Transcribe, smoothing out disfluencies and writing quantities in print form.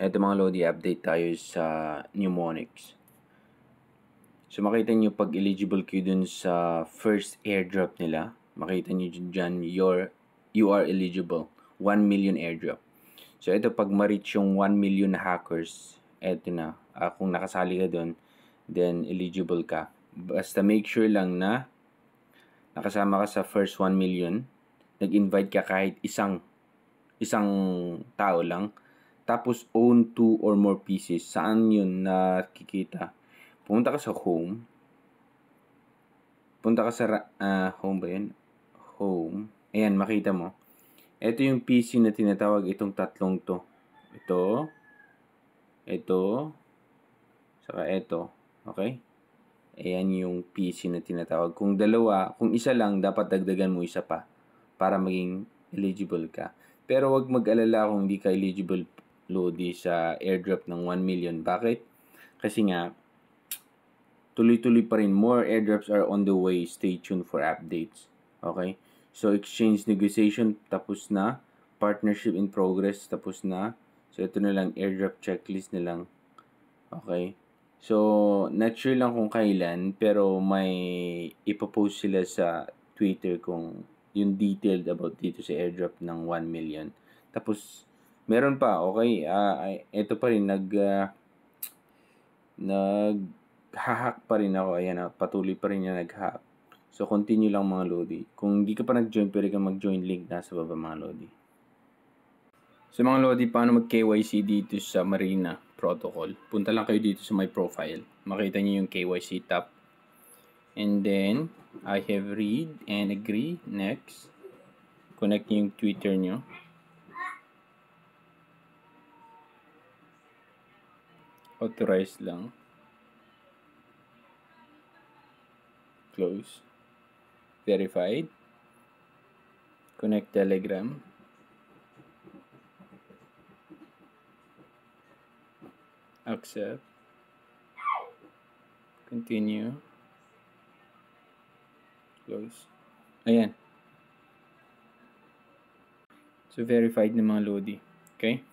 Eto mga Lodi, update tayo sa Mnemonics. So makita nyo pag eligible kayo dun sa first airdrop nila, makita nyo dyan you are eligible. 1 million airdrop. So ito pag ma-reach yung 1 million hackers, eto na. Kung nakasali ka dun, then eligible ka. Basta make sure lang na nakasama ka sa first 1 million, nag-invite ka kahit isang tao lang, tapos own 2 or more pieces. Saan yun nakikita? Pumunta ka sa home. Punta ka sa home ba yun? Home. Ayan, makita mo. Ito yung PC na tinatawag, itong tatlong to. Ito, saka ito. Okay? Ayan yung PC na tinatawag. Kung isa lang, dapat dagdagan mo isa pa para maging eligible ka. Pero wag mag-alala kung hindi ka eligible, Lodi, sa airdrop ng 1 million. Bakit? Kasi nga, tuloy-tuloy pa rin. More airdrops are on the way. Stay tuned for updates. Okay? So, exchange negotiation, tapos na. Partnership in progress, tapos na. So, ito na lang, airdrop checklist na lang. Okay? So, not sure lang kung kailan, pero may ipopost sila sa Twitter kung yung detailed about dito sa airdrop ng 1 million. Tapos, meron pa, okay? Ito pa rin, nag-hack pa rin ako. Ayan, patuloy pa rin yung nag-hack. So, continue lang mga Lodi. Kung hindi ka pa nag-join, pwede ka mag-join, link nasa baba mga Lodi. So mga Lodi, paano mag-KYC dito sa Marina Protocol? Punta lang kayo dito sa my profile. Makita niyo yung KYC tab. And then, I have read and agree. Next. Connect niyo yung Twitter niyo. Authorize lang. Close. Verified. Connect Telegram. Accept. Continue. Close. Ayan. So, verified na mga Lodi. Okay?